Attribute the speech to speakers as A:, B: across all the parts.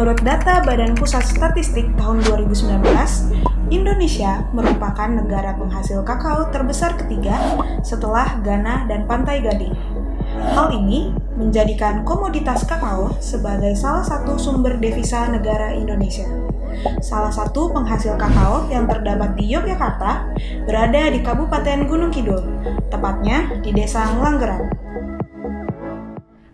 A: Menurut data Badan Pusat Statistik tahun 2019, Indonesia merupakan negara penghasil kakao terbesar ketiga setelah Ghana dan Pantai Gading. Hal ini menjadikan komoditas kakao sebagai salah satu sumber devisa negara Indonesia. Salah satu penghasil kakao yang terdapat di Yogyakarta berada di Kabupaten Gunung Kidul, tepatnya di Desa Ngelanggeran.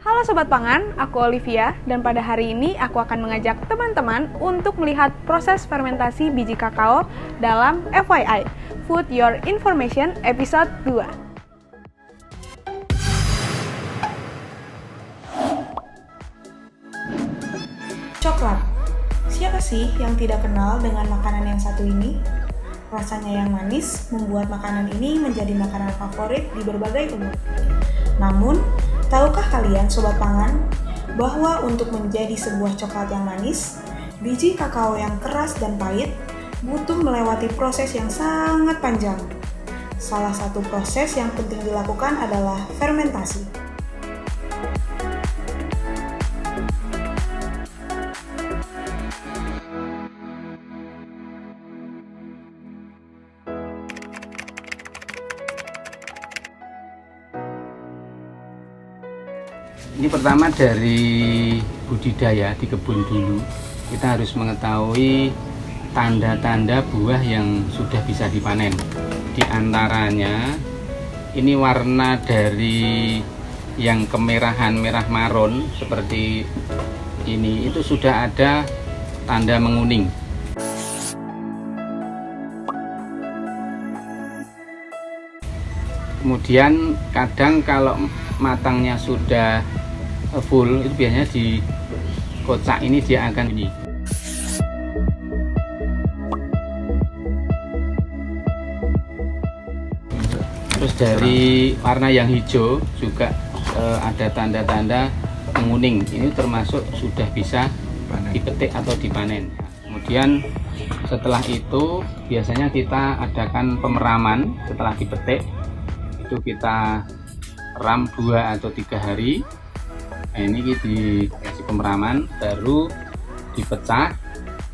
B: Halo Sobat Pangan, aku Olivia dan pada hari ini aku akan mengajak teman-teman untuk melihat proses fermentasi biji kakao dalam FYI, Food Your Information episode 2.
A: Coklat. Siapa sih yang tidak kenal dengan makanan yang satu ini? Rasanya yang manis membuat makanan ini menjadi makanan favorit di berbagai umur. Namun, tahukah kalian Sobat Pangan, bahwa untuk menjadi sebuah coklat yang manis, biji kakao yang keras dan pahit butuh melewati proses yang sangat panjang. Salah satu proses yang penting dilakukan adalah fermentasi.
C: Ini pertama dari budidaya di kebun dulu, kita harus mengetahui tanda-tanda buah yang sudah bisa dipanen. Di antaranya ini warna dari yang kemerahan merah marun seperti ini, itu sudah ada tanda menguning. Kemudian kadang kalau matangnya sudah full, itu biasanya di kocak ini dia akan ini. Terus dari warna yang hijau juga ada tanda-tanda menguning. Ini termasuk sudah bisa dipetik atau dipanen. Kemudian setelah itu biasanya kita adakan pemeraman. Setelah dipetik itu kita ram 2 atau 3 hari. Nah, ini dikasih pemeraman, baru dipecah.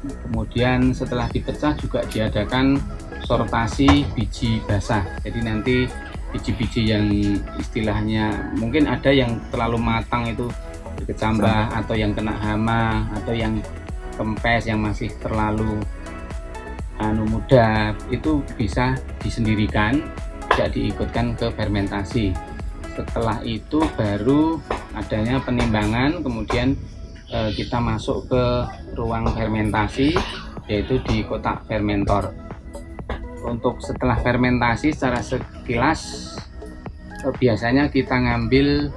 C: Kemudian setelah dipecah juga diadakan sortasi biji basah. Jadi nanti biji-biji yang istilahnya mungkin ada yang terlalu matang itu dikecambah, atau yang kena hama, atau yang kempes yang masih terlalu muda, itu bisa disendirikan, tidak diikutkan ke fermentasi. Setelah itu baru adanya penimbangan, kemudian kita masuk ke ruang fermentasi, yaitu di kotak fermentor. Untuk setelah fermentasi secara sekilas biasanya kita ngambil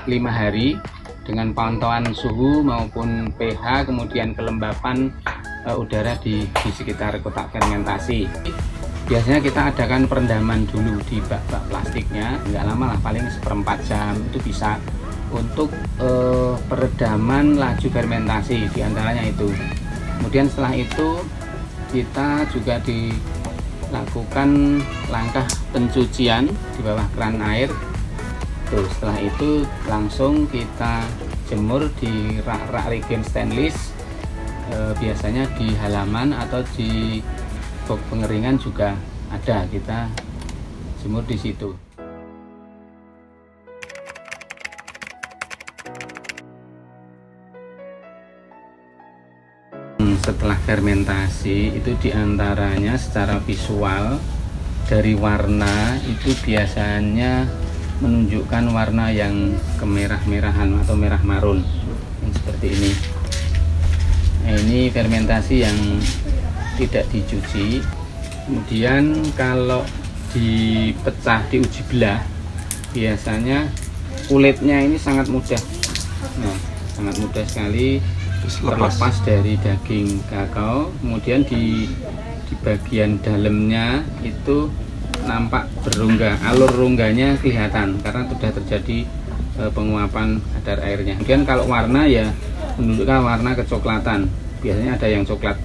C: 5 hari dengan pantauan suhu maupun pH, kemudian kelembapan udara di sekitar kotak fermentasi. Biasanya kita adakan perendaman dulu di bak-bak plastiknya, nggak lama lah, paling 1/4 jam itu bisa untuk peredaman laju fermentasi, diantaranya itu. Kemudian setelah itu kita juga dilakukan langkah pencucian di bawah keran air. Tuh, setelah itu langsung kita jemur di rak-rak regen stainless, biasanya di halaman atau di box pengeringan juga ada, kita jemur di situ. Setelah fermentasi itu diantaranya secara visual dari warna itu biasanya menunjukkan warna yang kemerah-merahan atau merah marun yang seperti ini. Nah, ini fermentasi yang tidak dicuci. Kemudian kalau dipecah, diuji belah, biasanya kulitnya ini sangat mudah. Nah, sangat mudah sekali terlepas dari daging kakao. Kemudian di bagian dalamnya itu nampak berongga, alur rongganya kelihatan karena sudah terjadi penguapan kadar airnya. Kemudian kalau warna ya menunjukkan warna kecoklatan. Biasanya ada yang coklat,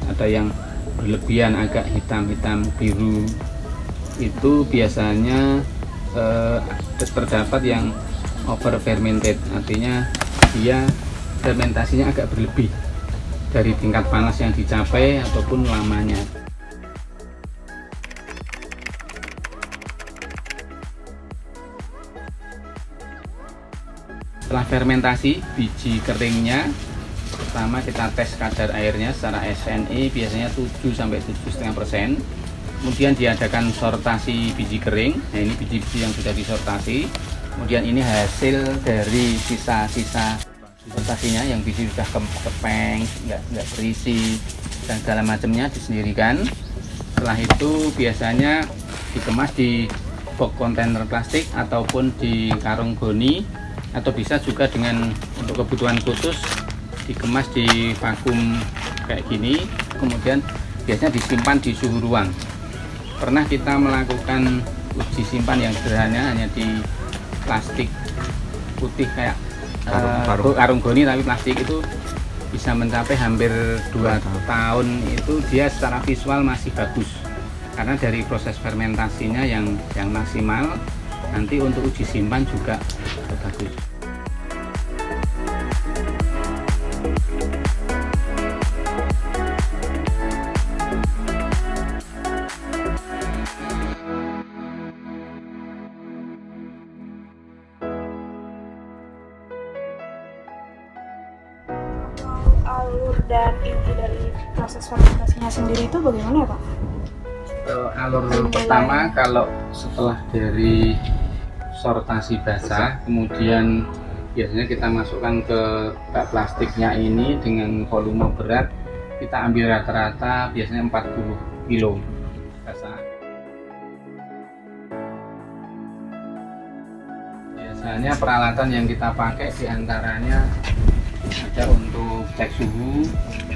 C: ada yang berlebihan agak hitam-hitam biru. Itu biasanya terdapat yang over fermented, artinya dia fermentasinya agak berlebih. dari tingkat panas yang dicapai ataupun lamanya. Setelah fermentasi biji keringnya, pertama kita tes kadar airnya secara SNI biasanya 7-7,5%. Kemudian diadakan sortasi biji kering. Nah, ini biji-biji yang sudah disortasi. Kemudian ini hasil dari sisa-sisa sortasinya yang biji sudah kepeng, nggak berisi dan segala macamnya disendirikan. Setelah itu biasanya dikemas di box kontainer plastik ataupun di karung goni, atau bisa juga dengan untuk kebutuhan khusus dikemas di vakum kayak gini, kemudian biasanya disimpan di suhu ruang. Pernah kita melakukan uji simpan yang sederhana hanya di plastik putih kayak karung goni tapi plastik, itu bisa mencapai hampir 2 tahun. Itu dia secara visual masih bagus karena dari proses fermentasinya yang maksimal. Nanti untuk uji simpan juga bagus.
A: Alur dan inti dari proses fermentasinya sendiri itu bagaimana ya Pak?
C: Alur pertama, kalau setelah dari sortasi basah, kemudian biasanya kita masukkan ke bak plastiknya ini dengan volume berat, kita ambil rata-rata biasanya 40 kilo basah. Biasanya peralatan yang kita pakai diantaranya ada untuk cek suhu,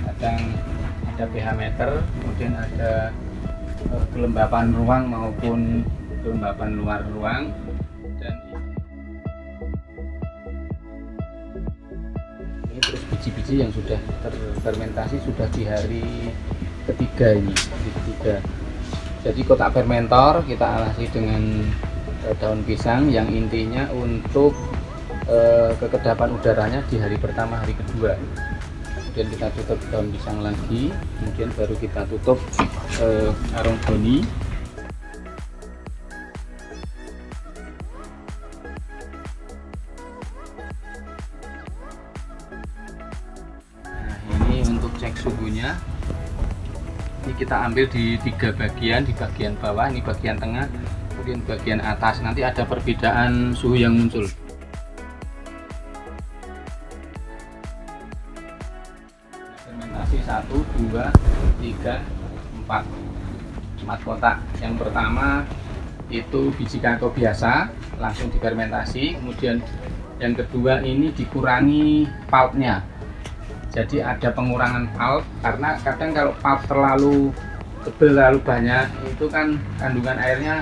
C: ada pH meter, kemudian ada kelembapan ruang maupun kelembapan luar ruang, dan ini terus biji-biji yang sudah terfermentasi sudah di hari ketiga ini, hari ketiga. Jadi kotak fermentor kita alasi dengan daun pisang yang intinya untuk kekedapan udaranya di hari pertama, hari kedua. Kemudian kita tutup daun pisang lagi, kemudian baru kita tutup karung goni. Nah, ini untuk cek suhunya. Ini kita ambil di 3 bagian, di bagian bawah, ini bagian tengah, kemudian bagian atas. Nanti ada perbedaan suhu yang muncul. Fermentasi 1, 2, 3, 4 kotak. Yang pertama itu biji kakao biasa langsung difermentasi, kemudian yang kedua ini dikurangi pulpnya. Jadi ada pengurangan pulp karena kadang kalau pulp terlalu tebal, terlalu banyak, itu kan kandungan airnya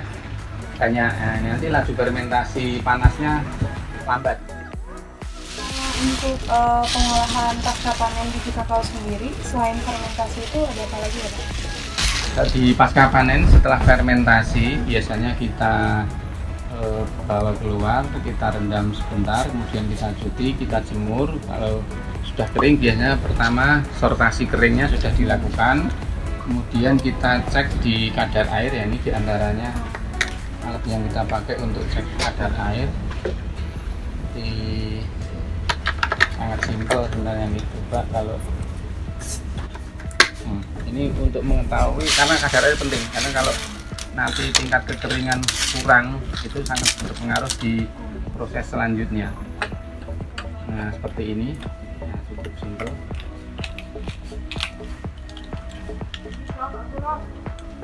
C: banyak. Nah, nanti laju fermentasi panasnya lambat.
A: Untuk pengolahan pasca panen biji kakao sendiri, selain fermentasi itu ada apa lagi ya Pak?
C: Di pasca panen setelah fermentasi biasanya kita bawa keluar, kita rendam sebentar, kemudian kita cuci, kita jemur. Kalau sudah kering biasanya pertama sortasi keringnya sudah dilakukan, kemudian kita cek di kadar air. Ya, ini diantaranya alat yang kita pakai untuk cek kadar air. Sangat simpel sebenarnya nih, coba kalau ini untuk mengetahui, karena kadar air penting, karena kalau nanti tingkat kekeringan kurang itu sangat berpengaruh di proses selanjutnya. Nah, seperti ini. Nah, cukup simpel.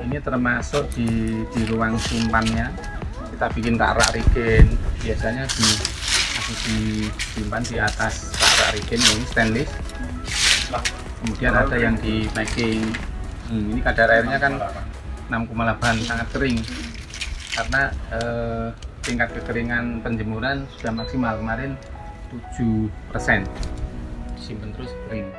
C: Ini termasuk di ruang simpannya, kita bikin rak regen, biasanya disimpan di atas rak regen ini stainless. Kemudian ada yang di packing. Ini kadar airnya kan 6,8, sangat kering karena tingkat kekeringan penjemuran sudah maksimal, kemarin 7%. Disimpan terus kering.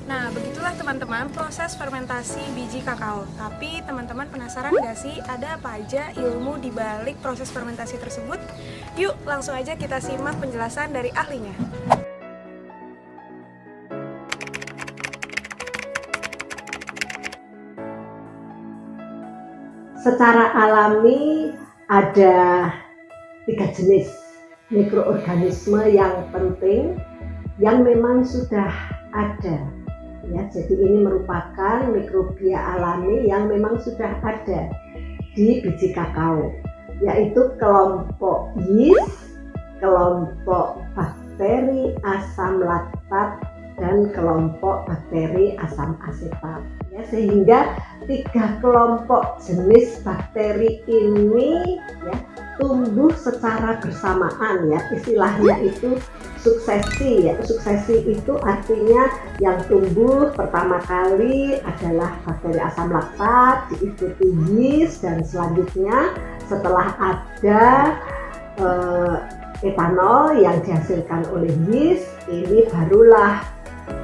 B: Nah, begitulah teman-teman proses fermentasi biji kakao. Tapi teman-teman penasaran nggak sih ada apa aja ilmu di balik proses fermentasi tersebut? Yuk langsung aja kita simak penjelasan dari ahlinya.
D: secara alami ada 3 jenis mikroorganisme yang penting yang memang sudah ada ya. Jadi ini merupakan mikrobia alami yang memang sudah ada di biji kakao, yaitu kelompok yeast, kelompok bakteri asam laktat, dan kelompok bakteri asam asetat ya. Sehingga 3 kelompok jenis bakteri ini ya tumbuh secara bersamaan ya, istilahnya itu suksesi ya. Suksesi itu artinya yang tumbuh pertama kali adalah bakteri asam laktat, diikuti yeast, dan selanjutnya setelah ada etanol yang dihasilkan oleh yeast, ini barulah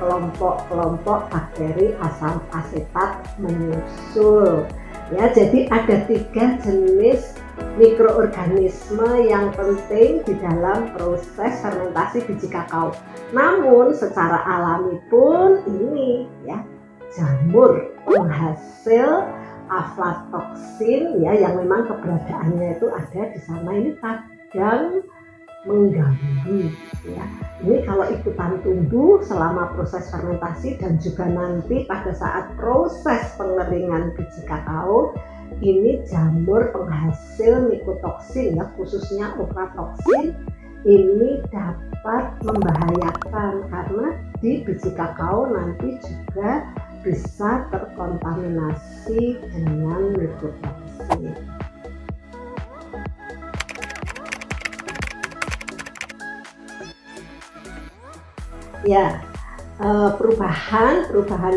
D: kelompok-kelompok bakteri asam asetat menyusul ya. Jadi ada 3 jenis mikroorganisme yang penting di dalam proses fermentasi biji kakao. Namun secara alami pun ini ya, jamur penghasil aflatoksin ya, yang memang keberadaannya itu ada di sana, ini kadang mengganggu ya. Ini kalau ikutan tumbuh selama proses fermentasi dan juga nanti pada saat proses pengeringan biji kakao, ini jamur penghasil mikotoksin ya, khususnya aflatoksin, ini dapat membahayakan karena di biji kakao nanti juga bisa terkontaminasi dengan mikotoksin. Ya, perubahan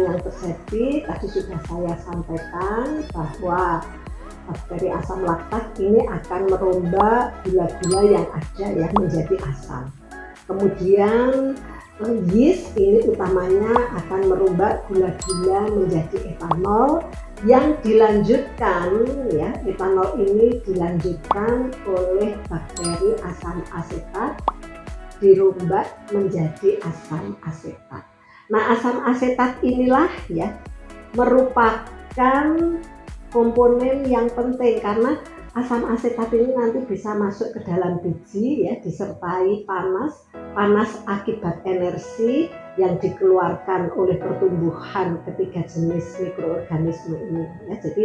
D: yang terjadi tadi sudah saya sampaikan bahwa bakteri asam laktat ini akan merombak gula-gula yang ada ya menjadi asam. Kemudian yeast ini utamanya akan merombak gula-gula menjadi etanol yang dilanjutkan ya, etanol ini dilanjutkan oleh bakteri asam asetat, dirubah menjadi asam asetat. Nah, asam asetat inilah ya merupakan komponen yang penting karena asam asetat ini nanti bisa masuk ke dalam biji ya, disertai panas akibat energi yang dikeluarkan oleh pertumbuhan ketiga jenis mikroorganisme ini ya. Jadi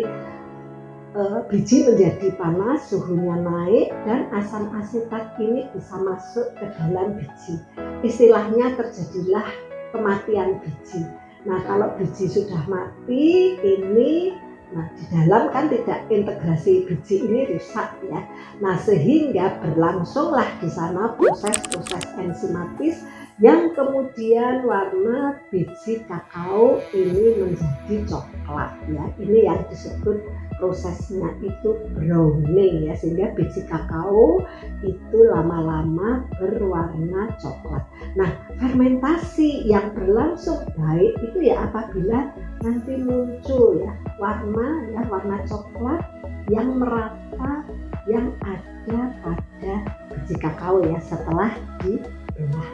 D: biji menjadi panas, suhunya naik, dan asam asetat ini bisa masuk ke dalam biji. Istilahnya terjadilah kematian biji. Nah, kalau biji sudah mati ini, nah di dalam kan tidak integrasi biji ini rusak ya. Nah, sehingga berlangsunglah di sana proses-proses enzimatis yang kemudian warna biji kakao ini menjadi coklat ya. Ini yang disebut prosesnya itu browning ya, sehingga biji kakao itu lama-lama berwarna coklat. Nah, fermentasi yang berlangsung baik itu ya apabila nanti muncul ya warna coklat yang merata yang ada pada biji kakao ya setelah dibelah.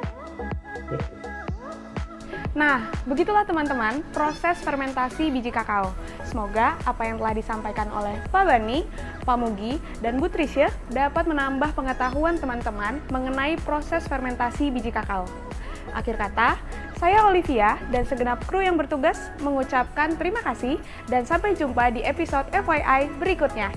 B: Nah, begitulah teman-teman proses fermentasi biji kakao. Semoga apa yang telah disampaikan oleh Pak Bani, Pak Mugi, dan Bu Trisha dapat menambah pengetahuan teman-teman mengenai proses fermentasi biji kakao. Akhir kata, saya Olivia dan segenap kru yang bertugas mengucapkan terima kasih dan sampai jumpa di episode FYI berikutnya.